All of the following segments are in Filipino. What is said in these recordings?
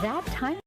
That time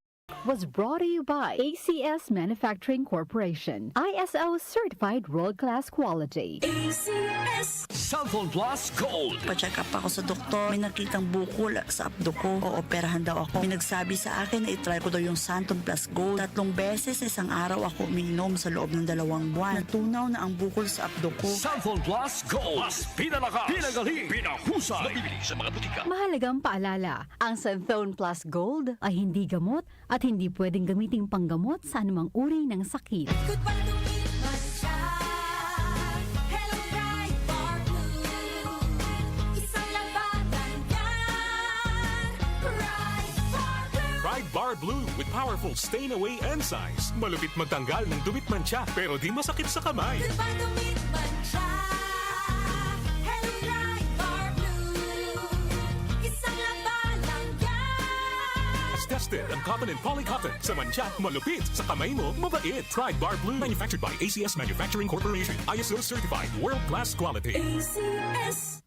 was brought to you by ACS Manufacturing Corporation. ISO certified world-class quality. ACS Cellphone Plus Gold. Pa-check up ako sa doktor. May nakitang bukol sa abdo ko. Ooperahan daw ako. May nagsabi sa akin na itry ko daw yung Santon Plus Gold. 3 beses sa isang araw ako umiinom sa loob ng 2 buwan. Natunaw na ang bukol sa abdo ko. Cellphone Plus Gold. Mas pinalakas, pinagaling, pinahusay. Mabibili sa mga butika. Mahalagang paalala, ang Santhone Plus Gold ay hindi gamot at hindi pwedeng gamiting panggamot sa anumang uri ng sakit. Good pa lumipas siya. Hello, bright bar blue. Isang labatan yan. Bright bar blue. Bright Bar Blue with powerful stain-away enzymes. Malupit magtanggal ng dumit mancha pero di masakit sa kamay. Good pa lumipas siya. Hello, bright bar blue. Isang labanan yan. As tested ang cotton and polycotton. Sa mancha, malupit. Sa kamay mo, mabait. Bright Bar Blue. Manufactured by ACS Manufacturing Corporation. ISO certified. World-class quality. ACS.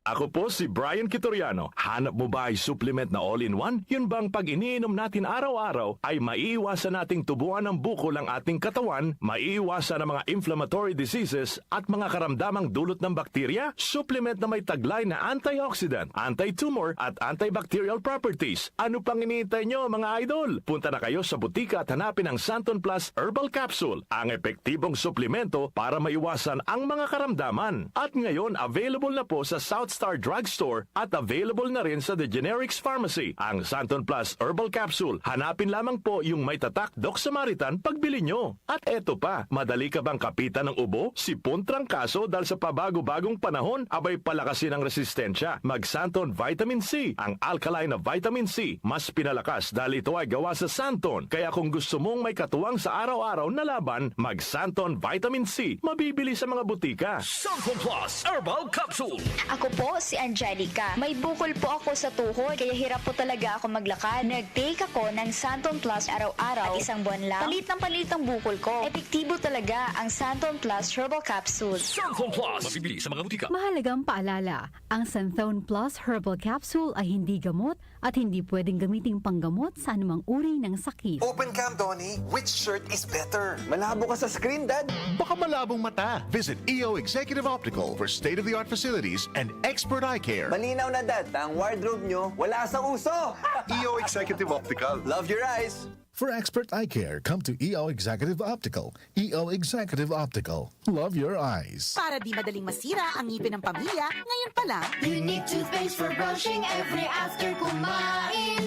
Ako po si Brian Kitoriano. Hanap mo ba ay supplement na all-in-one? Yun bang pag iniinom natin araw-araw ay maiiwasan nating tubuan ng bukol ang ating katawan, maiiwasan ang mga inflammatory diseases at mga karamdamang dulot ng bakterya? Supplement na may taglay na antioxidant, anti-tumor at antibacterial properties. Ano pang iniintay nyo mga idol? Punta na kayo sa butika at hanapin ang Santon Plus Herbal Capsule, ang epektibong suplemento para maiwasan ang mga karamdaman. At ngayon, available na po sa South Star Drugstore at available na rin sa The Generics Pharmacy. Ang Santon Plus Herbal Capsule. Hanapin lamang po yung may tatak Doc Samaritan pagbili nyo. At eto pa, madali ka bang kapitan ng ubo, sipon, trangkaso dahil sa pabago-bagong panahon, abay palakasin ang resistensya. Mag Santon Vitamin C. Ang alkaline na vitamin C, mas pinalakas dahil ito ay gawa sa Santon. Kaya kung gusto mong may katuwang sa araw-araw na laban, mag Santon Vitamin C. Mabibili sa mga butika. Cellphone Plus Herbal Capsule. Ako po si Angelica. May bukol po ako sa tuhod, kaya hirap po talaga ako maglakad. Nag-take ako ng Santon Plus araw-araw at 1 buwan lang. Palit ng bukol ko. Epektibo talaga ang Santon Plus Herbal Capsule. Cellphone Plus. Mabibili sa mga butika. Mahalagang paalala, ang Santhone Plus Herbal Capsule ay hindi gamot at hindi pwedeng gamiting panggamot sa anumang uri ng sakit. Open cam, Donnie. Which shirt is better? Malabo ka sa screen, Dad. Baka malabong mata. Visit EO Executive Optical for state-of-the-art facilities and expert eye care. Malinaw na, Dad. Ang wardrobe nyo, wala sa uso. EO Executive Optical. Love your eyes. For expert eye care, come to EO Executive Optical. EO Executive Optical. Love your eyes. Para di madaling masira ang ngipin ng pamilya, ngayon pa lang, Unique toothpaste for brushing every after kumain.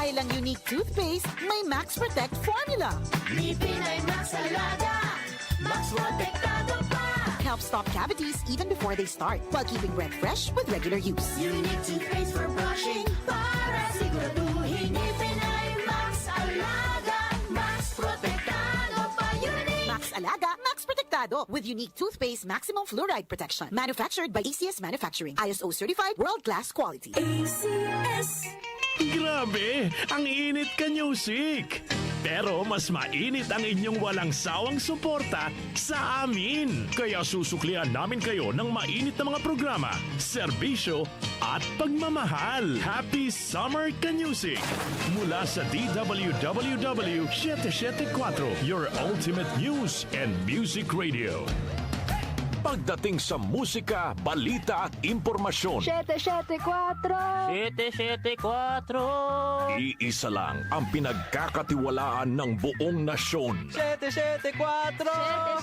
dahil ang unique toothpaste, may Max Protect formula. Ngipin ay Max Alaga. Max Protektado pa. Helps stop cavities even before they start, while keeping breath fresh with regular use. Unique toothpaste for brushing para siguraduhin ngipin ay Max Alaga. Max Protektado pa. Unique. Max Alaga, Max Protectado with unique toothpaste maximum fluoride protection. Manufactured by ACS Manufacturing. ISO certified world-class quality. ACS. Grabe, ang init ka music. Pero mas mainit ang inyong walang sawang suporta sa amin. Kaya susuklian namin kayo ng mainit na mga programa, serbisyo at pagmamahal. Happy Summer Ka-Music! Mula sa DWWW 774, your ultimate news and music radio. Pagdating sa musika, balita at impormasyon, 774! 774. iisa lang ang pinagkakatiwalaan ng buong nasyon. 774.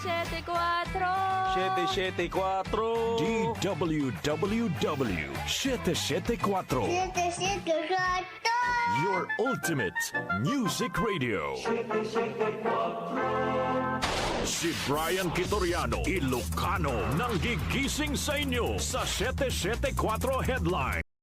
774. 774. DWWW 774, your ultimate music radio. Si Brian Kitoriano, Ilocano, nang gigising sa inyo sa 774 Headline.